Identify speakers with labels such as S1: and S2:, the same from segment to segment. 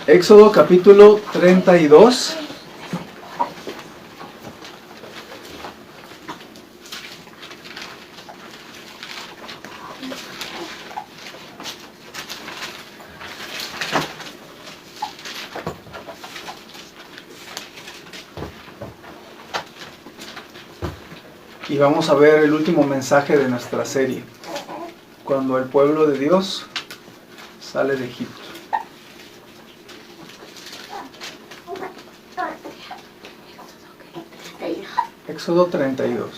S1: Éxodo capítulo 32. Y vamos a ver el último mensaje de nuestra serie, cuando el pueblo de Dios sale de Egipto. Éxodo 32.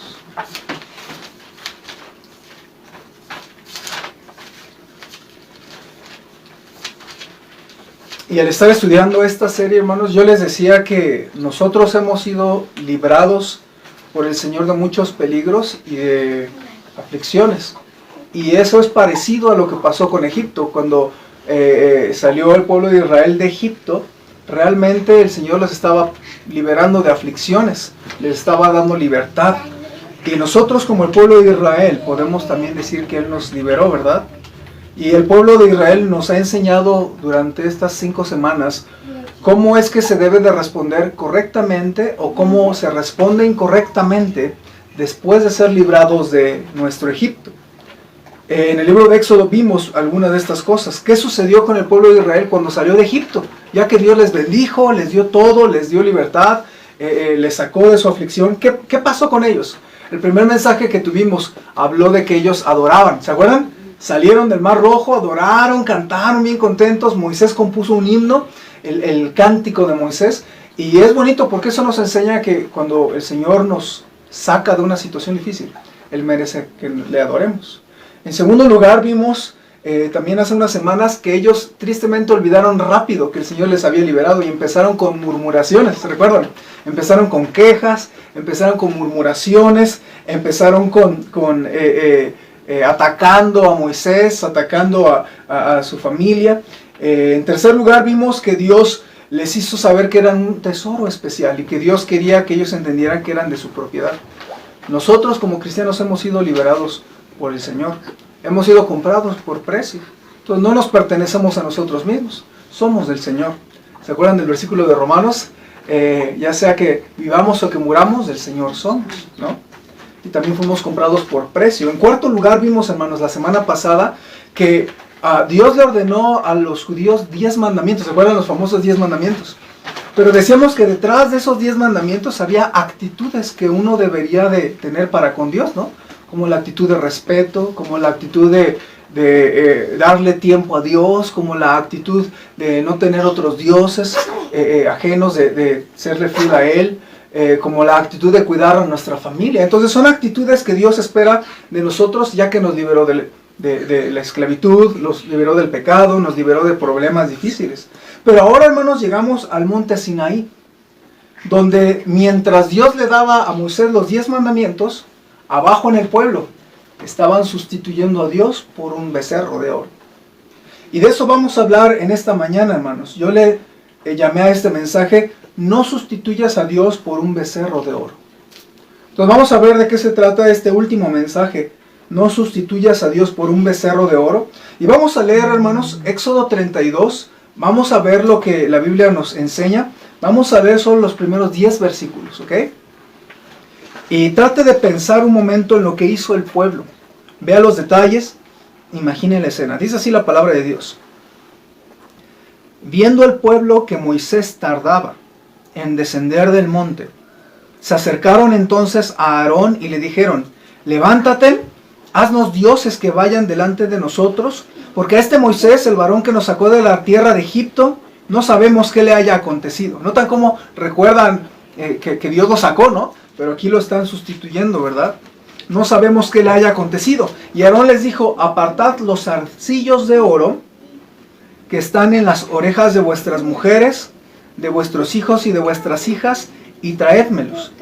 S1: Y al estar estudiando esta serie, hermanos, yo les decía que nosotros hemos sido librados por el Señor de muchos peligros y de aflicciones. Y eso es parecido a lo que pasó con Egipto. Cuando salió el pueblo de Israel de Egipto, realmente el Señor los estaba liberando de aflicciones, les estaba dando libertad. Y nosotros, como el pueblo de Israel, podemos también decir que Él nos liberó, ¿verdad? Y el pueblo de Israel nos ha enseñado durante estas 5 semanas cómo es que se debe de responder correctamente o cómo se responde incorrectamente después de ser librados de nuestro Egipto. En el libro de Éxodo vimos algunas de estas cosas. ¿Qué sucedió con el pueblo de Israel cuando salió de Egipto? Ya que Dios les bendijo, les dio todo, les dio libertad, les sacó de su aflicción. ¿Qué pasó con ellos? El primer mensaje que tuvimos habló de que ellos adoraban. ¿Se acuerdan? Salieron del Mar Rojo, adoraron, cantaron bien contentos. Moisés compuso un himno, el cántico de Moisés. Y es bonito porque eso nos enseña que cuando el Señor nos saca de una situación difícil, Él merece que le adoremos. En segundo lugar, vimos también hace unas semanas que ellos tristemente olvidaron rápido que el Señor les había liberado y empezaron con murmuraciones, ¿se recuerdan? Empezaron con quejas, empezaron con murmuraciones, empezaron atacando a Moisés, atacando a su familia. En tercer lugar, vimos que Dios les hizo saber que eran un tesoro especial y que Dios quería que ellos entendieran que eran de su propiedad. Nosotros como cristianos hemos sido liberados por el Señor. Hemos sido comprados por precio. Entonces no nos pertenecemos a nosotros mismos. Somos del Señor. ¿Se acuerdan del versículo de Romanos? Ya sea que vivamos o que muramos, del Señor somos, ¿no? Y también fuimos comprados por precio. En cuarto lugar vimos, hermanos, la semana pasada que Dios le ordenó a los judíos 10 mandamientos. ¿Se acuerdan los famosos 10 mandamientos? Pero decíamos que detrás de esos 10 mandamientos había actitudes que uno debería de tener para con Dios, ¿no? Como la actitud de respeto, como la actitud de darle tiempo a Dios, como la actitud de no tener otros dioses ajenos, de serle fiel a Él, como la actitud de cuidar a nuestra familia. Entonces son actitudes que Dios espera de nosotros, ya que nos liberó de la esclavitud, nos liberó del pecado, nos liberó de problemas difíciles. Pero ahora, hermanos, llegamos al monte Sinaí, donde mientras Dios le daba a Moisés los 10 mandamientos, abajo en el pueblo estaban sustituyendo a Dios por un becerro de oro. Y de eso vamos a hablar en esta mañana, hermanos. Yo le llamé a este mensaje, no sustituyas a Dios por un becerro de oro. Entonces vamos a ver de qué se trata este último mensaje, no sustituyas a Dios por un becerro de oro. Y vamos a leer, hermanos, Éxodo 32, vamos a ver lo que la Biblia nos enseña. Vamos a leer solo los primeros 10 versículos, ¿ok? Y trate de pensar un momento en lo que hizo el pueblo. Vea los detalles, imagine la escena. Dice así la palabra de Dios. Viendo el pueblo que Moisés tardaba en descender del monte, se acercaron entonces a Aarón y le dijeron, levántate, haznos dioses que vayan delante de nosotros, porque a este Moisés, el varón que nos sacó de la tierra de Egipto, no sabemos qué le haya acontecido. Notan cómo recuerdan que Dios lo sacó, ¿no? Pero aquí lo están sustituyendo, ¿verdad? No sabemos qué le haya acontecido. Y Aarón les dijo, apartad los zarcillos de oro que están en las orejas de vuestras mujeres, de vuestros hijos y de vuestras hijas, y traédmelos.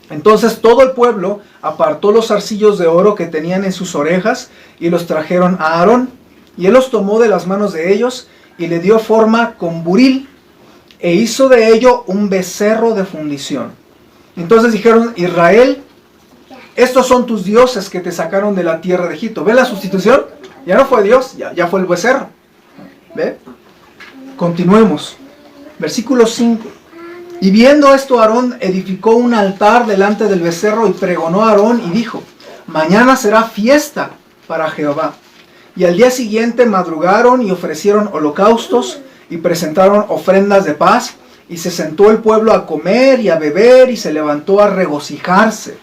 S1: Entonces todo el pueblo apartó los zarcillos de oro que tenían en sus orejas, y los trajeron a Aarón. Y él los tomó de las manos de ellos, y le dio forma con buril, e hizo de ello un becerro de fundición. Entonces dijeron, Israel, estos son tus dioses que te sacaron de la tierra de Egipto. ¿Ven la sustitución? Ya no fue Dios, ya fue el becerro. ¿Ve? Continuemos. Versículo 5. Y viendo esto, Aarón edificó un altar delante del becerro y pregonó a Aarón y dijo: mañana será fiesta para Jehová. Y al día siguiente madrugaron y ofrecieron holocaustos y presentaron ofrendas de paz. Y se sentó el pueblo a comer y a beber y se levantó a regocijarse.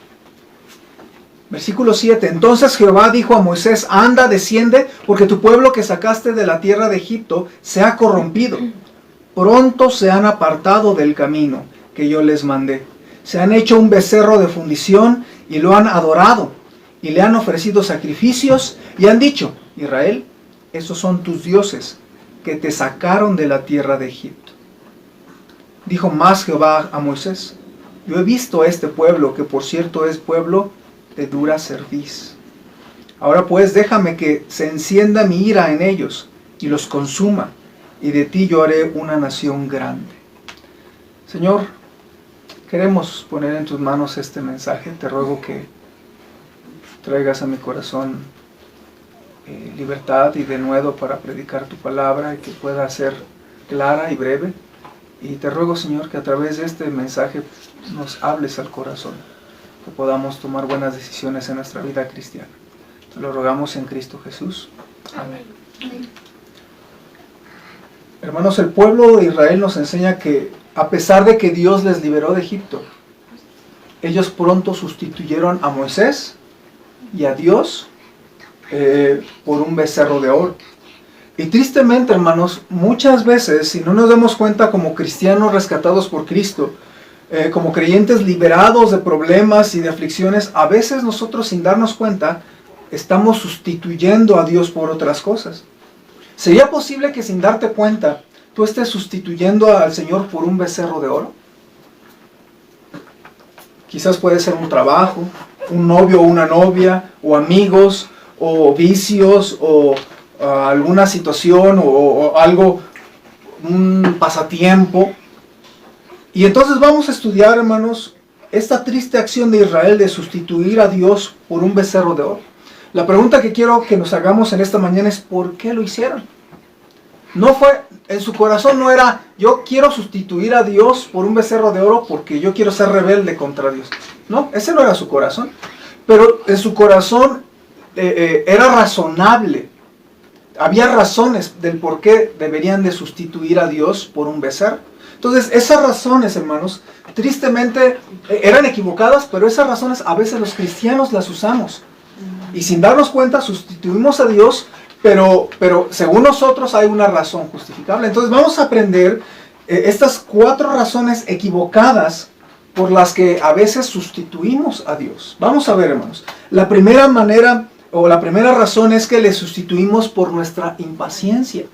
S1: Versículo 7. Entonces Jehová dijo a Moisés: anda, desciende, porque tu pueblo que sacaste de la tierra de Egipto se ha corrompido. Pronto se han apartado del camino que yo les mandé. Se han hecho un becerro de fundición y lo han adorado. Y le han ofrecido sacrificios y han dicho: Israel, esos son tus dioses que te sacaron de la tierra de Egipto. Dijo más Jehová a Moisés: yo he visto a este pueblo, que por cierto es pueblo de dura cerviz. Ahora pues déjame que se encienda mi ira en ellos y los consuma, y de ti yo haré una nación grande. Señor, queremos poner en tus manos este mensaje. Te ruego que traigas a mi corazón libertad y denuedo para predicar tu palabra, y que pueda ser clara y breve. Y te ruego, Señor, que a través de este mensaje nos hables al corazón, que podamos tomar buenas decisiones en nuestra vida cristiana. Te lo rogamos en Cristo Jesús. Amén. Hermanos, el pueblo de Israel nos enseña que a pesar de que Dios les liberó de Egipto, ellos pronto sustituyeron a Moisés y a Dios por un becerro de oro. Y tristemente, hermanos, muchas veces, si no nos damos cuenta como cristianos rescatados por Cristo, como creyentes liberados de problemas y de aflicciones, a veces nosotros, sin darnos cuenta, estamos sustituyendo a Dios por otras cosas. ¿Sería posible que sin darte cuenta tú estés sustituyendo al Señor por un becerro de oro? Quizás puede ser un trabajo, un novio o una novia, o amigos, o vicios, o alguna situación, o algo, un pasatiempo. Y entonces vamos a estudiar, hermanos, esta triste acción de Israel de sustituir a Dios por un becerro de oro. La pregunta que quiero que nos hagamos en esta mañana es: ¿por qué lo hicieron? No fue, en su corazón no era: yo quiero sustituir a Dios por un becerro de oro porque yo quiero ser rebelde contra Dios. No, ese no era su corazón. Pero en su corazón era razonable. Había razones del por qué deberían de sustituir a Dios por un becerro. Entonces, esas razones, hermanos, tristemente eran equivocadas, pero esas razones a veces los cristianos las usamos. Y sin darnos cuenta sustituimos a Dios, pero según nosotros hay una razón justificable. Entonces vamos a aprender estas 4 razones equivocadas por las que a veces sustituimos a Dios. Vamos a ver, hermanos. La primera manera o la primera razón es que le sustituimos por nuestra impaciencia.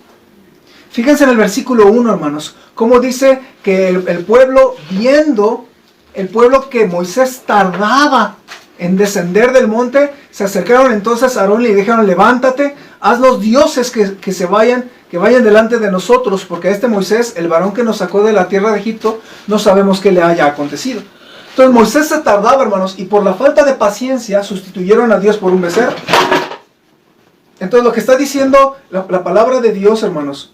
S1: Fíjense en el versículo 1, hermanos, cómo dice que el pueblo, viendo el pueblo que Moisés tardaba en descender del monte, se acercaron entonces a Aarón y le dijeron: levántate, haz los dioses que vayan delante de nosotros, porque a este Moisés, el varón que nos sacó de la tierra de Egipto, no sabemos qué le haya acontecido. Entonces Moisés se tardaba, hermanos, y por la falta de paciencia sustituyeron a Dios por un becerro. Entonces lo que está diciendo la palabra de Dios, hermanos,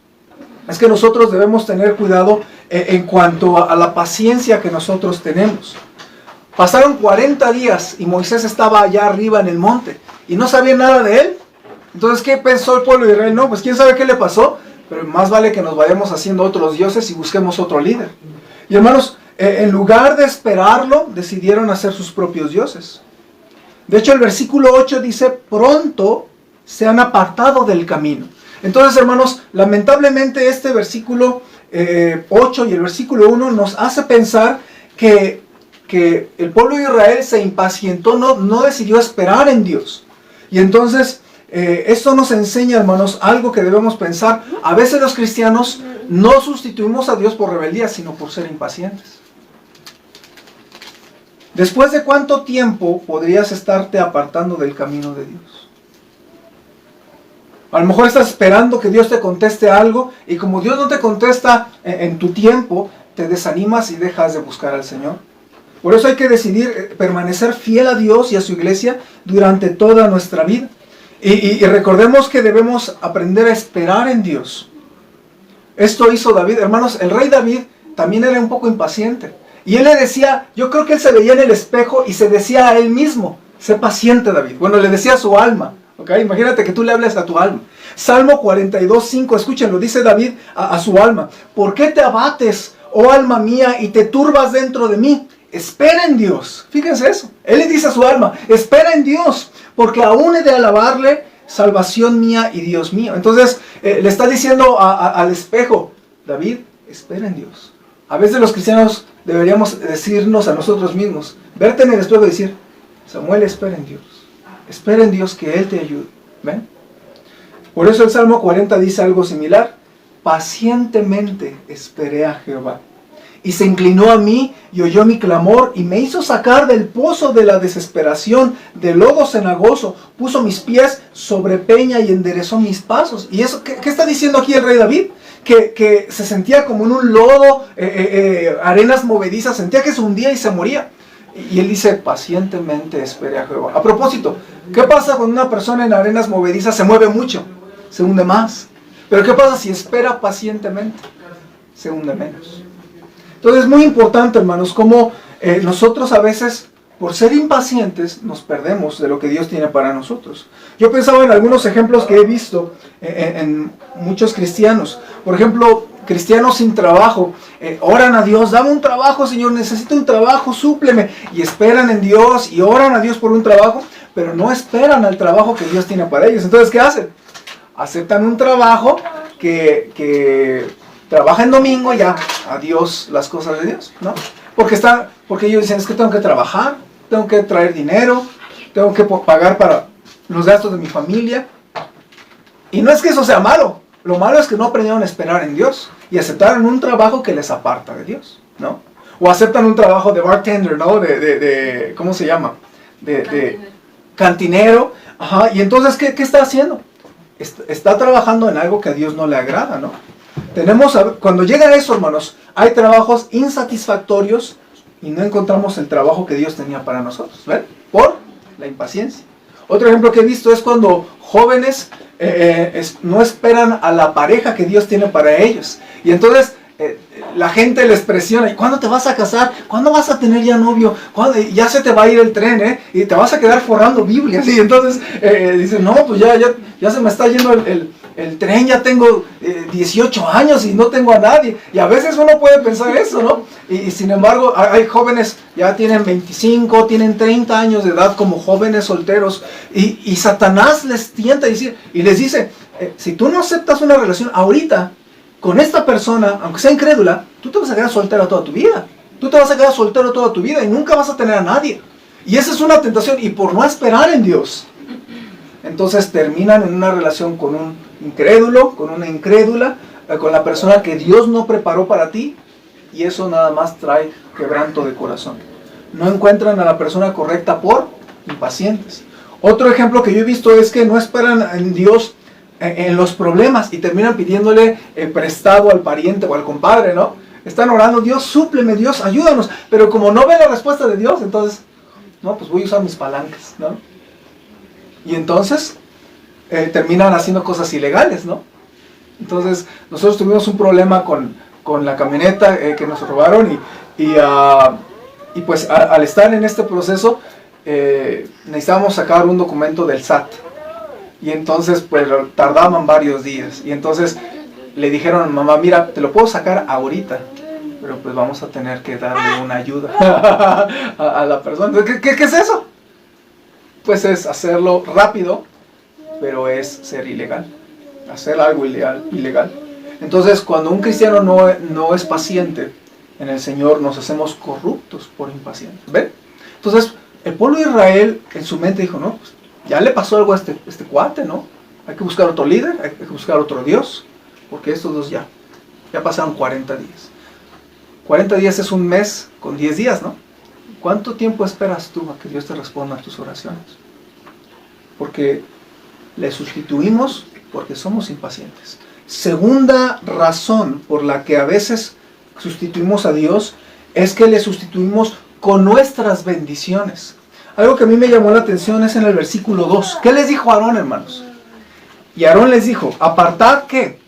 S1: es que nosotros debemos tener cuidado en cuanto a la paciencia que nosotros tenemos. Pasaron 40 días y Moisés estaba allá arriba en el monte y no sabía nada de él. Entonces, ¿qué pensó el pueblo de Israel? No, pues quién sabe qué le pasó, pero más vale que nos vayamos haciendo otros dioses y busquemos otro líder. Y hermanos, en lugar de esperarlo, decidieron hacer sus propios dioses. De hecho, el versículo 8 dice: pronto se han apartado del camino. Entonces, hermanos, lamentablemente este versículo 8 y el versículo 1 nos hace pensar que el pueblo de Israel se impacientó, no decidió esperar en Dios. Y entonces, esto nos enseña, hermanos, algo que debemos pensar. A veces los cristianos no sustituimos a Dios por rebeldía, sino por ser impacientes. ¿Después de cuánto tiempo podrías estarte apartando del camino de Dios? A lo mejor estás esperando que Dios te conteste algo, y como Dios no te contesta en tu tiempo, te desanimas y dejas de buscar al Señor. Por eso hay que decidir permanecer fiel a Dios y a su iglesia durante toda nuestra vida. Y recordemos que debemos aprender a esperar en Dios. Esto hizo David. Hermanos, el rey David también era un poco impaciente. Y él le decía, yo creo que él se veía en el espejo y se decía a él mismo, sé paciente, David. Bueno, le decía a su alma. ¿Okay? Imagínate que tú le hables a tu alma. Salmo 42:5, escúchenlo, dice David a su alma. ¿Por qué te abates, oh alma mía, y te turbas dentro de mí? Espera en Dios. Fíjense eso. Él le dice a su alma, espera en Dios, porque aún he de alabarle, salvación mía y Dios mío. Entonces, le está diciendo al espejo, David, espera en Dios. A veces los cristianos deberíamos decirnos a nosotros mismos, verte en el espejo y decir, Samuel, espera en Dios. Espera en Dios que Él te ayude. ¿Ven? Por eso el Salmo 40 dice algo similar. Pacientemente esperé a Jehová. Y se inclinó a mí y oyó mi clamor y me hizo sacar del pozo de la desesperación, del lodo cenagoso. Puso mis pies sobre peña y enderezó mis pasos. ¿Y eso qué está diciendo aquí el rey David? Que se sentía como en un lodo, arenas movedizas, sentía que se hundía y se moría. Y él dice, pacientemente esperé a Jehová. A propósito, ¿qué pasa cuando una persona en arenas movedizas se mueve mucho? Se hunde más. Pero ¿qué pasa si espera pacientemente? Se hunde menos. Entonces es muy importante, hermanos, cómo nosotros a veces, por ser impacientes, nos perdemos de lo que Dios tiene para nosotros. Yo pensaba en algunos ejemplos que he visto en muchos cristianos. Por ejemplo, cristianos sin trabajo, oran a Dios, dame un trabajo, Señor, necesito un trabajo, súpleme. Y esperan en Dios y oran a Dios por un trabajo, pero no esperan al trabajo que Dios tiene para ellos. Entonces, ¿qué hacen? Aceptan un trabajo que trabaja en domingo, ya, adiós las cosas de Dios, ¿no? Porque ellos dicen, es que tengo que trabajar, tengo que traer dinero, tengo que pagar para los gastos de mi familia. Y no es que eso sea malo, lo malo es que no aprendieron a esperar en Dios y aceptaron un trabajo que les aparta de Dios, ¿no? O aceptan un trabajo de bartender, ¿no? De ¿cómo se llama? De cantinero. Ajá. Y entonces, ¿qué está haciendo? Está trabajando en algo que a Dios no le agrada, ¿no? Cuando llega eso, hermanos, hay trabajos insatisfactorios y no encontramos el trabajo que Dios tenía para nosotros, ¿ven? Por la impaciencia. Otro ejemplo que he visto es cuando jóvenes no esperan a la pareja que Dios tiene para ellos. Y entonces la gente les presiona, ¿cuándo te vas a casar? ¿Cuándo vas a tener ya novio? Ya se te va a ir el tren, y te vas a quedar forrando Biblias. Y entonces dicen, no, pues ya se me está yendo el tren, ya tengo 18 años y no tengo a nadie. Y a veces uno puede pensar eso, ¿no? Y sin embargo, hay jóvenes, ya tienen 25, tienen 30 años de edad como jóvenes solteros. Y Satanás les tienta y les dice, si tú no aceptas una relación ahorita con esta persona, aunque sea incrédula, tú te vas a quedar soltero toda tu vida. Tú te vas a quedar soltero toda tu vida y nunca vas a tener a nadie. Y esa es una tentación, y por no esperar en Dios, entonces terminan en una relación con un incrédulo, con una incrédula, con la persona que Dios no preparó para ti, y eso nada más trae quebranto de corazón. No encuentran a la persona correcta por impacientes. Otro ejemplo que yo he visto es que no esperan en Dios en los problemas y terminan pidiéndole prestado al pariente o al compadre, ¿no? Están orando, Dios, súpleme, Dios, ayúdanos, pero como no ven la respuesta de Dios, entonces, no, pues voy a usar mis palancas, ¿no? Y entonces terminan haciendo cosas ilegales, ¿no? Entonces, nosotros tuvimos un problema con la camioneta que nos robaron y pues al estar en este proceso necesitábamos sacar un documento del SAT. Y entonces pues tardaban varios días. Y entonces le dijeron a mamá, mira, te lo puedo sacar ahorita, pero pues vamos a tener que darle una ayuda a la persona. ¿Qué es eso? Pues es hacerlo rápido, pero es ser ilegal. Hacer algo ilegal. Entonces cuando un cristiano no es paciente en el Señor, nos hacemos corruptos por impacientes. ¿Ven? Entonces el pueblo de Israel en su mente dijo, no, pues ya le pasó algo a este cuate, ¿no? Hay que buscar otro líder, hay que buscar otro Dios, porque estos dos ya pasaron 40 días. 40 días es un mes con 10 días, ¿no? ¿Cuánto tiempo esperas tú a que Dios te responda a tus oraciones? Porque le sustituimos porque somos impacientes. Segunda razón por la que a veces sustituimos a Dios es que le sustituimos con nuestras bendiciones. Algo que a mí me llamó la atención es en el versículo 2. ¿Qué les dijo Aarón, hermanos? Y Aarón les dijo, apartad, ¿qué?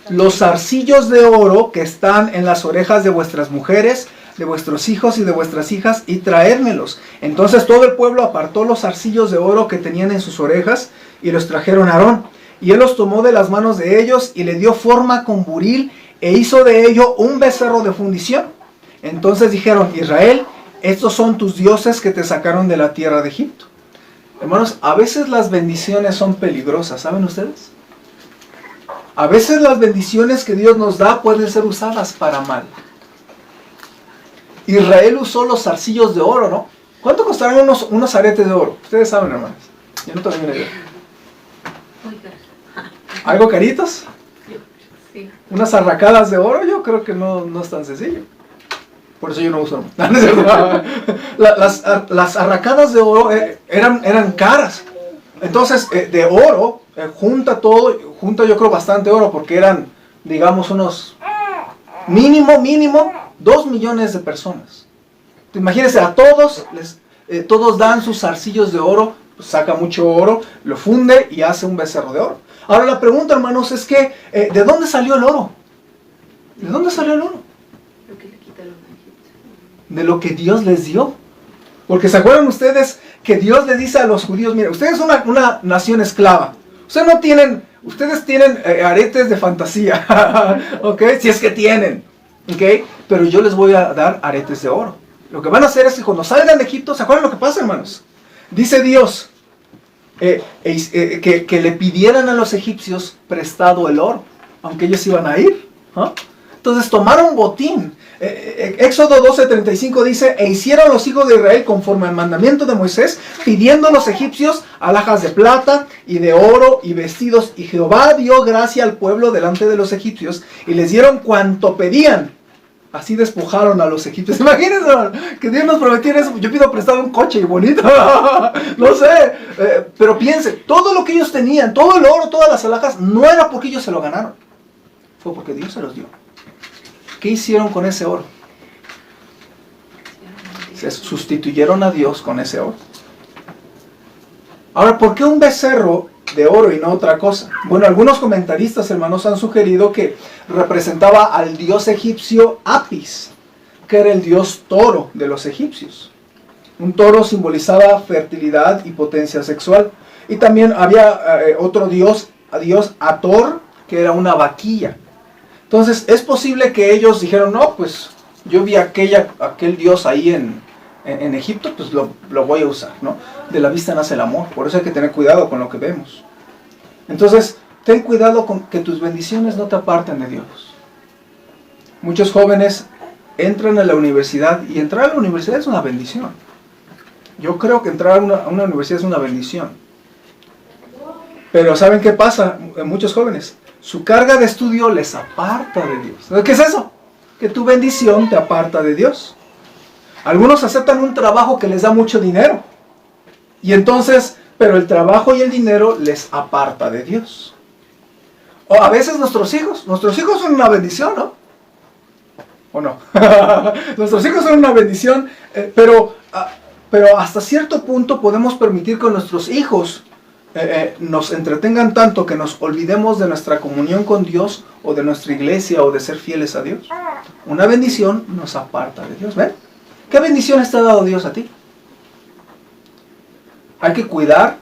S1: los zarcillos de oro que están en las orejas de vuestras mujeres, de vuestros hijos y de vuestras hijas, y traédmelos. Entonces todo el pueblo apartó los zarcillos de oro que tenían en sus orejas, y los trajeron a Aarón. Y él los tomó de las manos de ellos, y le dio forma con buril, e hizo de ello un becerro de fundición. Entonces dijeron: Israel, estos son tus dioses que te sacaron de la tierra de Egipto. Hermanos, a veces las bendiciones son peligrosas, ¿saben ustedes? A veces las bendiciones que Dios nos da pueden ser usadas para mal. Israel usó los zarcillos de oro, ¿no? ¿Cuánto costarán unos aretes de oro? Ustedes saben, hermanos. Yo no tengo ni idea. ¿Algo caritos?
S2: Sí.
S1: ¿Unas arracadas de oro? Yo creo que no es tan sencillo. Por eso yo no uso. Las arracadas de oro eran caras. Entonces, de oro, junta yo creo bastante oro, porque eran, digamos, unos mínimo 2 millones de personas. Imagínense, a todos dan sus zarcillos de oro, pues saca mucho oro, lo funde y hace un becerro de oro. Ahora la pregunta, hermanos, es que, ¿de dónde salió el oro? ¿De dónde salió el oro?
S2: Lo que le quitaron a Egipto.
S1: De lo que Dios les dio. Porque ¿se acuerdan ustedes que Dios le dice a los judíos: miren, ustedes son una nación esclava, ustedes tienen aretes de fantasía, ¿ok? Si es que tienen, ¿ok? Pero yo les voy a dar aretes de oro. Lo que van a hacer es que cuando salgan de Egipto, ¿se acuerdan lo que pasa, hermanos? Dice Dios que le pidieran a los egipcios prestado el oro, aunque ellos iban a ir, ¿no? Entonces tomaron botín. Éxodo 12:35 dice: e hicieron los hijos de Israel conforme al mandamiento de Moisés, pidiendo a los egipcios alhajas de plata y de oro y vestidos, y Jehová dio gracia al pueblo delante de los egipcios, y les dieron cuanto pedían. Así despojaron a los egipcios. Imagínense, que Dios nos prometiera eso. Yo pido prestado un coche bonito. No sé. Pero piense, todo lo que ellos tenían, todo el oro, todas las alhajas, no era porque ellos se lo ganaron. Fue porque Dios se los dio. ¿Qué hicieron con ese oro? Se sustituyeron a Dios con ese oro. Ahora, ¿por qué un becerro de oro y no otra cosa? Bueno, algunos comentaristas, hermanos, han sugerido que representaba al dios egipcio Apis, que era el dios toro de los egipcios. Un toro simbolizaba fertilidad y potencia sexual. Y también había otro dios Hathor, que era una vaquilla. Entonces, es posible que ellos dijeron: no, pues yo vi aquel dios ahí en Egipto, pues lo voy a usar, ¿no? De la vista nace el amor, por eso hay que tener cuidado con lo que vemos. Entonces, ten cuidado con que tus bendiciones no te aparten de Dios. Muchos jóvenes entran a la universidad, y entrar a la universidad es una bendición. Yo creo que entrar a una universidad es una bendición. Pero ¿saben qué pasa? Muchos jóvenes, su carga de estudio les aparta de Dios. ¿Qué es eso? Que tu bendición te aparta de Dios. Algunos aceptan un trabajo que les da mucho dinero. Y entonces, pero el trabajo y el dinero les aparta de Dios. O a veces nuestros hijos son una bendición, ¿no? ¿O no? Nuestros hijos son una bendición, pero hasta cierto punto podemos permitir que nuestros hijos nos entretengan tanto que nos olvidemos de nuestra comunión con Dios, o de nuestra iglesia, o de ser fieles a Dios. Una bendición nos aparta de Dios. ¿Ven? ¿Qué bendiciones te ha dado Dios a ti? Hay que cuidar,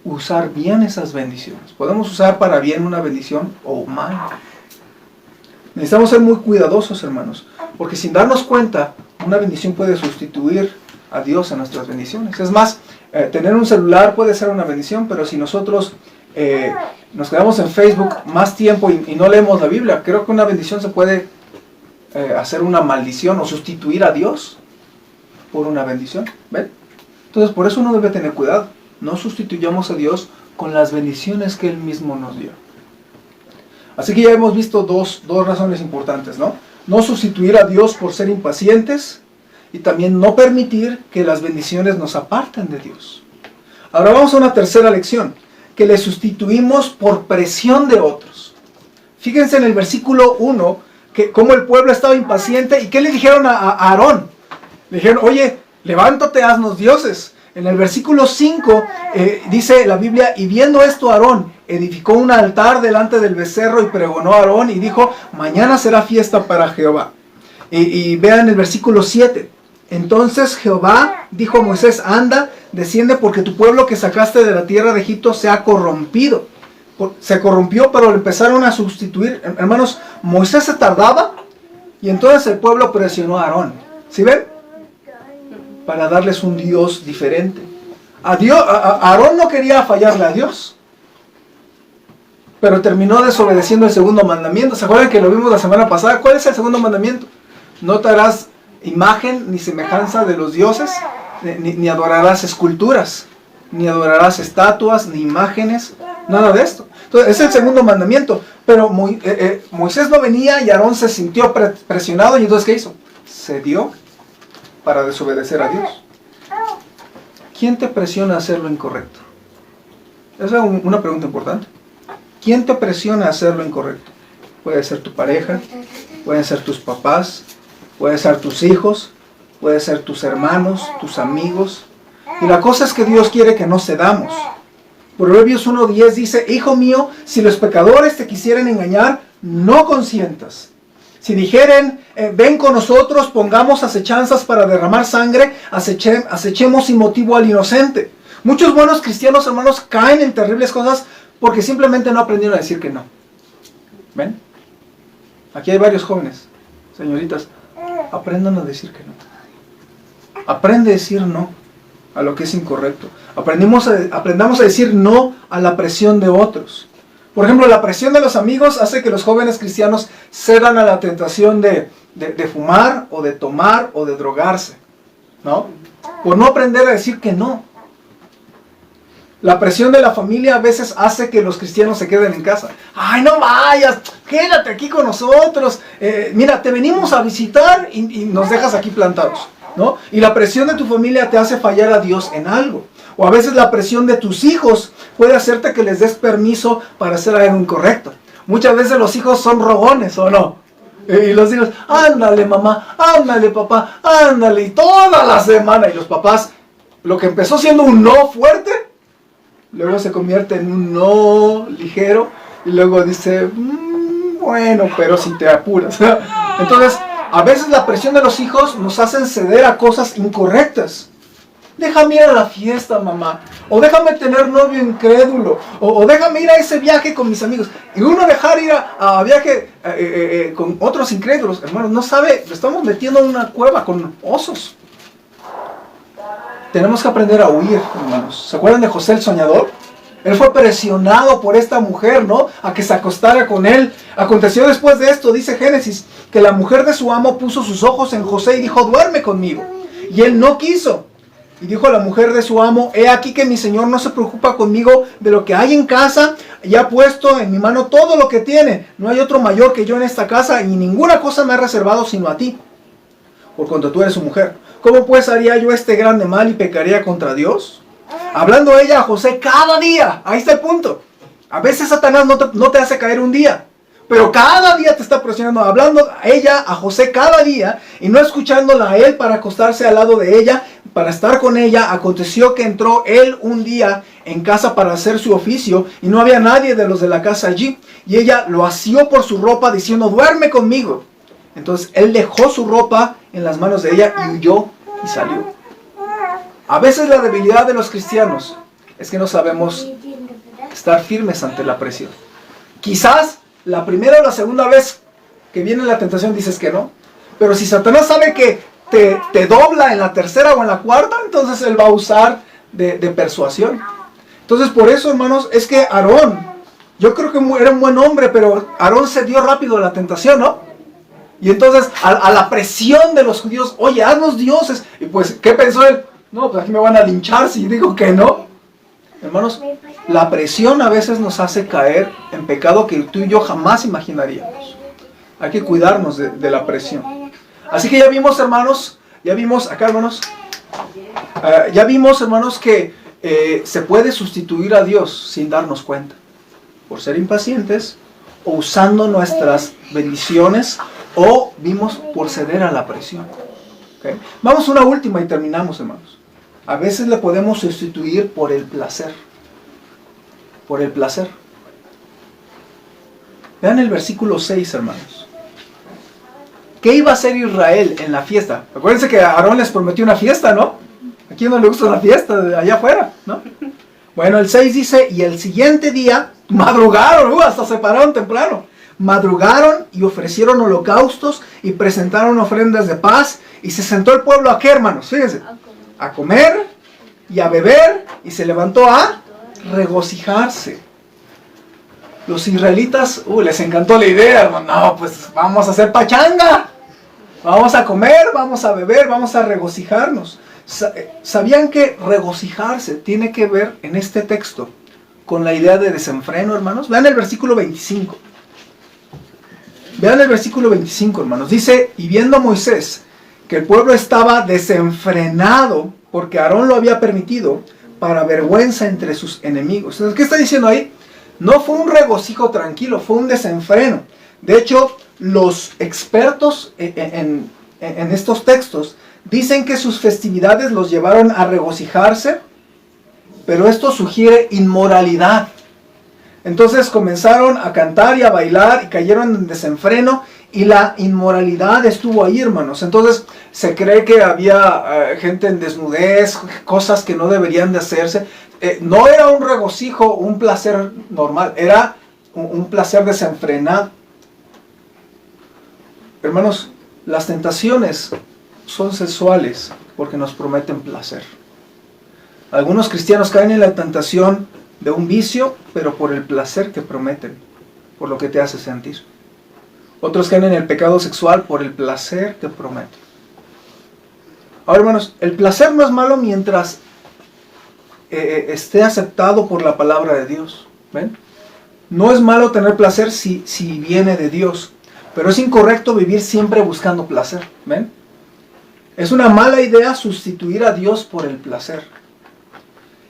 S1: usar bien esas bendiciones. Podemos usar para bien una bendición o mal. Necesitamos ser muy cuidadosos, hermanos, porque sin darnos cuenta, una bendición puede sustituir a Dios en nuestras bendiciones. Es más, tener un celular puede ser una bendición, pero si nosotros nos quedamos en Facebook más tiempo y no leemos la Biblia, creo que una bendición se puede hacer una maldición o sustituir a Dios por una bendición. ¿Ven? Entonces, por eso uno debe tener cuidado. No sustituyamos a Dios con las bendiciones que Él mismo nos dio. Así que ya hemos visto dos razones importantes, ¿no? No sustituir a Dios por ser impacientes, y también no permitir que las bendiciones nos aparten de Dios. Ahora vamos a una tercera lección, que le sustituimos por presión de otros. Fíjense en el versículo 1, que cómo el pueblo estaba impaciente, y ¿qué le dijeron a Aarón? Le dijeron: oye, levántate, haznos dioses. En el versículo 5 dice la Biblia, y viendo esto Aarón edificó un altar delante del becerro y pregonó a Aarón y dijo, mañana será fiesta para Jehová. Y vean el versículo 7. Entonces Jehová dijo a Moisés, anda, desciende porque tu pueblo que sacaste de la tierra de Egipto se ha corrompido. Se corrompió, pero lo empezaron a sustituir. Hermanos, Moisés se tardaba y entonces el pueblo presionó a Aarón. ¿Sí ven? Para darles un Dios diferente. Aarón no quería fallarle a Dios, pero terminó desobedeciendo el segundo mandamiento. ¿Se acuerdan que lo vimos la semana pasada? ¿Cuál es el segundo mandamiento? No te harás imagen ni semejanza de los dioses, ni adorarás esculturas, ni adorarás estatuas, ni imágenes, nada de esto. Entonces, es el segundo mandamiento. Pero Moisés no venía y Aarón se sintió presionado. ¿Y entonces qué hizo? Cedió para desobedecer a Dios. ¿Quién te presiona a hacer lo incorrecto? Esa es una pregunta importante. ¿Quién te presiona a hacer lo incorrecto? Puede ser tu pareja, pueden ser tus papás, puede ser tus hijos, puede ser tus hermanos, tus amigos. Y la cosa es que Dios quiere que no cedamos. Proverbios 1:10 dice, hijo mío, si los pecadores te quisieren engañar, no consientas. Si dijeren, ven con nosotros, pongamos acechanzas para derramar sangre, acechemos sin motivo al inocente. Muchos buenos cristianos, hermanos, caen en terribles cosas porque simplemente no aprendieron a decir que no. ¿Ven? Aquí hay varios jóvenes, señoritas, aprendan a decir que no. Aprende a decir no a lo que es incorrecto. Aprendamos a decir no a la presión de otros. Por ejemplo, la presión de los amigos hace que los jóvenes cristianos cedan a la tentación de fumar, o de tomar, o de drogarse, ¿no? Por no aprender a decir que no. La presión de la familia a veces hace que los cristianos se queden en casa. ¡Ay, no vayas! ¡Quédate aquí con nosotros! Mira, te venimos a visitar y nos dejas aquí plantados, ¿no? Y la presión de tu familia te hace fallar a Dios en algo. O a veces la presión de tus hijos puede hacerte que les des permiso para hacer algo incorrecto. Muchas veces los hijos son rogones, ¿o no? Y los hijos, ándale mamá, ándale papá, ándale, y toda la semana. Y los papás, lo que empezó siendo un no fuerte, luego se convierte en un no ligero. Y luego dice, bueno, pero si te apuras. Entonces, a veces la presión de los hijos nos hacen ceder a cosas incorrectas. Déjame ir a la fiesta, mamá. O déjame tener novio incrédulo. O déjame ir a ese viaje con mis amigos. Y uno dejar ir a viaje con otros incrédulos. Hermanos, no sabe, lo estamos metiendo en una cueva con osos. Tenemos que aprender a huir, hermanos. ¿Se acuerdan de José el soñador? Él fue presionado por esta mujer, ¿no? A que se acostara con él. Aconteció después de esto, dice Génesis, que la mujer de su amo puso sus ojos en José y dijo, duerme conmigo. Y él no quiso. Y dijo a la mujer de su amo, he aquí que mi señor no se preocupa conmigo de lo que hay en casa, y ha puesto en mi mano todo lo que tiene. No hay otro mayor que yo en esta casa, y ninguna cosa me ha reservado sino a ti, por cuanto tú eres su mujer. ¿Cómo pues haría yo este grande mal y pecaría contra Dios? Hablando ella a José cada día, ahí está el punto. A veces Satanás no te hace caer un día, pero cada día te está presionando, hablando a ella, a José cada día, y no escuchándola a él para acostarse al lado de ella, para estar con ella. Aconteció que entró él un día en casa para hacer su oficio, y no había nadie de los de la casa allí, y ella lo asió por su ropa, diciendo, duerme conmigo. Entonces él dejó su ropa en las manos de ella, y huyó, y salió. A veces la debilidad de los cristianos es que no sabemos estar firmes ante la presión. Quizás la primera o la segunda vez que viene la tentación dices que no. Pero si Satanás sabe que te dobla en la tercera o en la cuarta, entonces él va a usar de persuasión. Entonces por eso, hermanos, es que Aarón, yo creo que era un buen hombre, pero Aarón se dio rápido a la tentación, ¿no? Y entonces a la presión de los judíos, oye, haznos dioses. Y pues, ¿qué pensó él? No, pues aquí me van a linchar si digo que no. Hermanos, la presión a veces nos hace caer en pecado que tú y yo jamás imaginaríamos. Hay que cuidarnos de la presión. Así que ya vimos, hermanos, ya vimos hermanos, que se puede sustituir a Dios sin darnos cuenta. Por ser impacientes, o usando nuestras bendiciones, o vimos por ceder a la presión. ¿Okay? Vamos a una última y terminamos, hermanos. a veces le podemos sustituir por el placer. Por el placer. Vean el versículo 6, hermanos. ¿Qué iba a hacer Israel en la fiesta? Acuérdense que Aarón les prometió una fiesta, ¿no? ¿A quién no le gusta una fiesta de allá afuera, no? Bueno, el 6 dice, y el siguiente día madrugaron, hasta se pararon temprano. Madrugaron y ofrecieron holocaustos y presentaron ofrendas de paz. Y se sentó el pueblo a qué, hermanos, fíjense, a comer y a beber, y se levantó a regocijarse. Los israelitas, les encantó la idea, hermano. No, pues vamos a hacer pachanga, vamos a comer, vamos a beber, vamos a regocijarnos. ¿Sabían que regocijarse tiene que ver en este texto con la idea de desenfreno, hermanos? Vean el versículo 25. Vean el versículo 25, hermanos. Dice, y viendo Moisés que el pueblo estaba desenfrenado porque Aarón lo había permitido, para vergüenza entre sus enemigos. Entonces, ¿qué está diciendo ahí? No fue un regocijo tranquilo, fue un desenfreno. De hecho, los expertos en estos textos dicen que sus festividades los llevaron a regocijarse, pero esto sugiere inmoralidad. Entonces comenzaron a cantar y a bailar y cayeron en desenfreno, y la inmoralidad estuvo ahí, hermanos. Entonces se cree que había gente en desnudez, cosas que no deberían de hacerse. No era un regocijo, un placer normal, era un placer desenfrenado. Hermanos, las tentaciones son sexuales porque nos prometen placer. Algunos cristianos caen en la tentación de un vicio, pero por el placer que prometen, por lo que te hace sentir. Otros caen en el pecado sexual por el placer que prometen. Ahora, hermanos, el placer no es malo mientras esté aceptado por la palabra de Dios. ¿Ven? No es malo tener placer si viene de Dios, pero es incorrecto vivir siempre buscando placer. ¿Ven? Es una mala idea sustituir a Dios por el placer.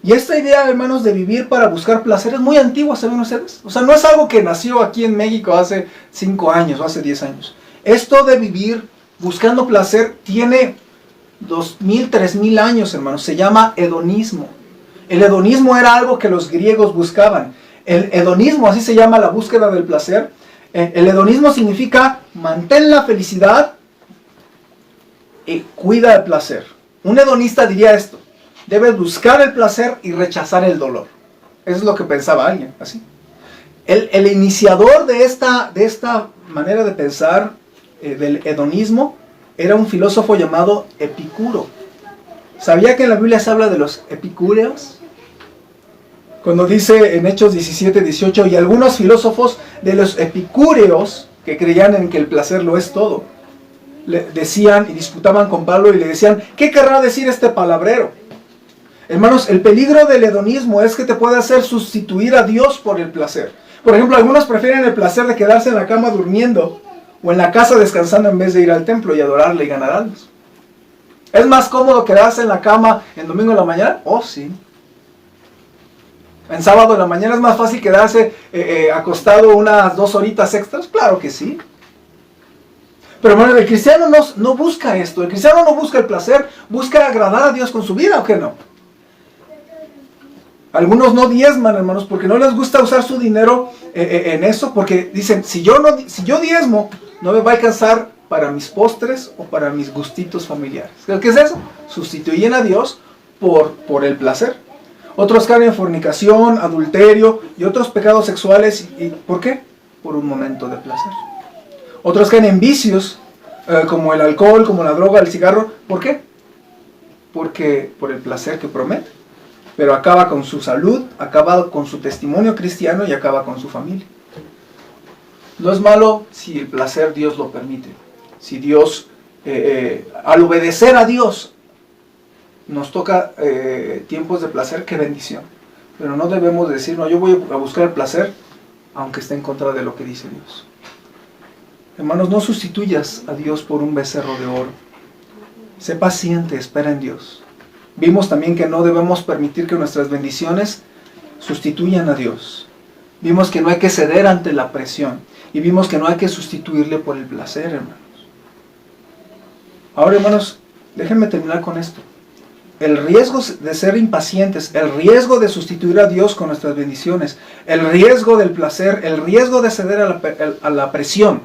S1: Y esta idea, hermanos, de vivir para buscar placer es muy antigua, ¿saben ustedes? O sea, no es algo que nació aquí en México hace 5 años o hace 10 años. Esto de vivir buscando placer tiene 2000, 3000 años, hermanos. Se llama hedonismo. El hedonismo era algo que los griegos buscaban. El hedonismo, así se llama la búsqueda del placer. El hedonismo significa mantén la felicidad y cuida el placer. Un hedonista diría esto: debes buscar el placer y rechazar el dolor. Eso es lo que pensaba alguien, así. El iniciador de esta manera de pensar, del hedonismo, era un filósofo llamado Epicuro. ¿Sabía que en la Biblia se habla de los epicúreos? Cuando dice en Hechos 17, 18, y algunos filósofos de los epicúreos, que creían en que el placer lo es todo, le decían y disputaban con Pablo y le decían, ¿qué querrá decir este palabrero? Hermanos, el peligro del hedonismo es que te puede hacer sustituir a Dios por el placer. Por ejemplo, algunos prefieren el placer de quedarse en la cama durmiendo o en la casa descansando en vez de ir al templo y adorarle y ganar almas. ¿Es más cómodo quedarse en la cama en domingo en la mañana? Oh, sí. ¿En sábado en la mañana es más fácil quedarse acostado unas 2 horitas extras? Claro que sí. Pero hermano, el cristiano no busca esto. El cristiano no busca el placer, busca agradar a Dios con su vida, ¿o qué no? Algunos no diezman, hermanos, porque no les gusta usar su dinero en eso, porque dicen, si yo diezmo, no me va a alcanzar para mis postres o para mis gustitos familiares. ¿Qué es eso? Sustituyen a Dios por el placer. Otros caen en fornicación, adulterio y otros pecados sexuales. ¿Y por qué? Por un momento de placer. Otros caen en vicios, como el alcohol, como la droga, el cigarro. ¿Por qué? Porque por el placer que promete. Pero acaba con su salud, acaba con su testimonio cristiano y acaba con su familia. No es malo si el placer Dios lo permite. Si Dios, al obedecer a Dios, nos toca tiempos de placer, qué bendición. Pero no debemos decir, no, yo voy a buscar el placer, aunque esté en contra de lo que dice Dios. Hermanos, no sustituyas a Dios por un becerro de oro. Sé paciente, espera en Dios. Vimos también que no debemos permitir que nuestras bendiciones sustituyan a Dios. Vimos que no hay que ceder ante la presión. Y vimos que no hay que sustituirle por el placer, hermanos. Ahora, hermanos, déjenme terminar con esto. el riesgo de ser impacientes, el riesgo de sustituir a Dios con nuestras bendiciones, el riesgo del placer, el riesgo de ceder a la presión,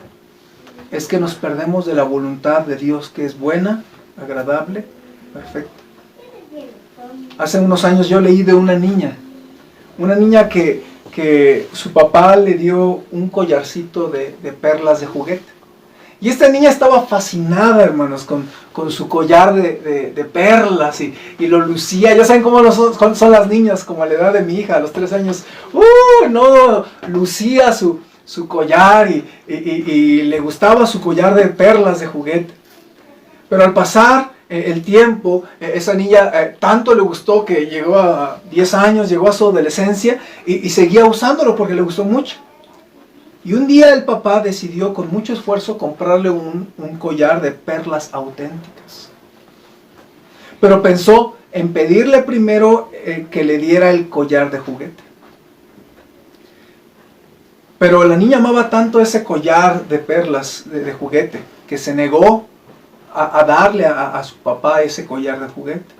S1: es que nos perdemos de la voluntad de Dios, que es buena, agradable, perfecta. Hace unos años yo leí de una niña que su papá le dio un collarcito de perlas de juguete. Y esta niña estaba fascinada, hermanos, con su collar de perlas y lo lucía. Ya saben cómo son las niñas, como a la edad de mi hija, a los 3 años. Lucía su collar y le gustaba su collar de perlas de juguete. Pero al pasar el tiempo, esa niña tanto le gustó que llegó a 10 años, llegó a su adolescencia y seguía usándolo porque le gustó mucho. Y un día el papá decidió con mucho esfuerzo comprarle un collar de perlas auténticas. Pero pensó en pedirle primero que le diera el collar de juguete. Pero la niña amaba tanto ese collar de perlas de juguete que se negó a darle a su papá ese collar de juguete.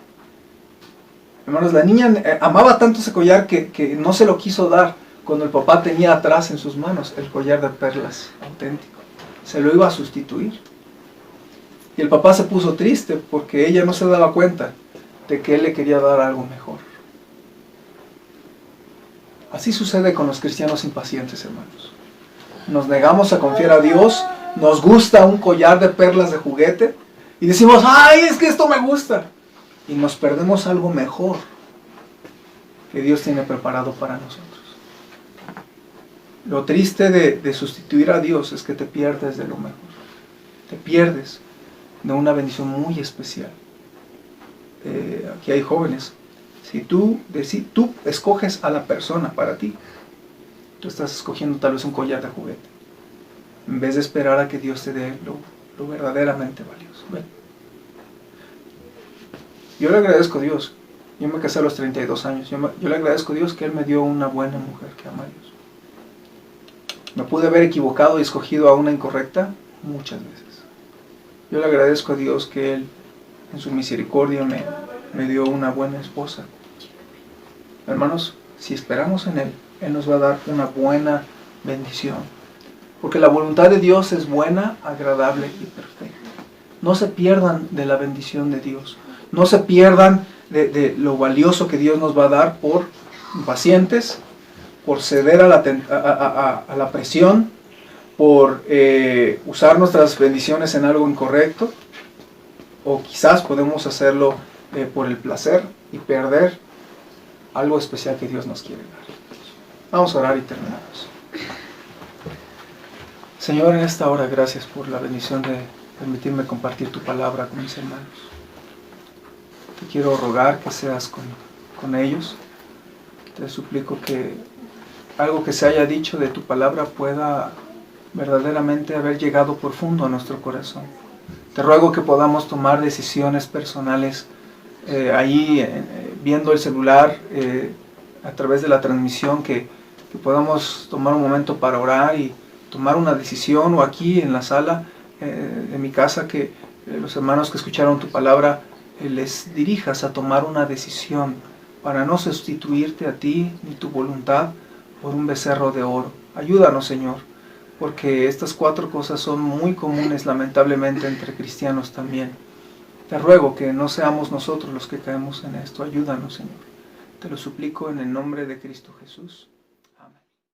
S1: Hermanos, la niña amaba tanto ese collar que no se lo quiso dar cuando el papá tenía atrás en sus manos el collar de perlas auténtico. Se lo iba a sustituir. Y el papá se puso triste porque ella no se daba cuenta de que él le quería dar algo mejor. Así sucede con los cristianos impacientes, hermanos. Nos negamos a confiar a Dios, nos gusta un collar de perlas de juguete y decimos, ¡ay, es que esto me gusta! Y nos perdemos algo mejor que Dios tiene preparado para nosotros. Lo triste de sustituir a Dios es que te pierdes de lo mejor. Te pierdes de una bendición muy especial. Aquí hay jóvenes. Si tú escoges a la persona para ti, tú estás escogiendo tal vez un collar de juguete, en vez de esperar a que Dios te dé lo verdaderamente valioso. Bueno, yo le agradezco a Dios. Yo me casé a los 32 años. Yo le agradezco a Dios que Él me dio una buena mujer que ama a Dios. Me pude haber equivocado y escogido a una incorrecta muchas veces. Yo le agradezco a Dios que Él, en su misericordia, me dio una buena esposa. Hermanos, si esperamos en Él, Él nos va a dar una buena bendición. Porque la voluntad de Dios es buena, agradable y perfecta. No se pierdan de la bendición de Dios. No se pierdan de lo valioso que Dios nos va a dar por impacientes, por ceder a la presión, por usar nuestras bendiciones en algo incorrecto, o quizás podemos hacerlo por el placer y perder algo especial que Dios nos quiere dar. Vamos a orar y terminamos. Señor, en esta hora, gracias por la bendición de permitirme compartir tu palabra con mis hermanos. Te quiero rogar que seas con ellos. Te suplico que algo que se haya dicho de tu palabra pueda verdaderamente haber llegado profundo a nuestro corazón. Te ruego que podamos tomar decisiones personales viendo el celular a través de la transmisión, que podamos tomar un momento para orar y tomar una decisión, o aquí en la sala de mi casa, que los hermanos que escucharon tu palabra les dirijas a tomar una decisión para no sustituirte a ti ni tu voluntad por un becerro de oro. Ayúdanos, Señor, porque estas 4 cosas son muy comunes, lamentablemente, entre cristianos también. Te ruego que no seamos nosotros los que caemos en esto. Ayúdanos, Señor. Te lo suplico en el nombre de Cristo Jesús.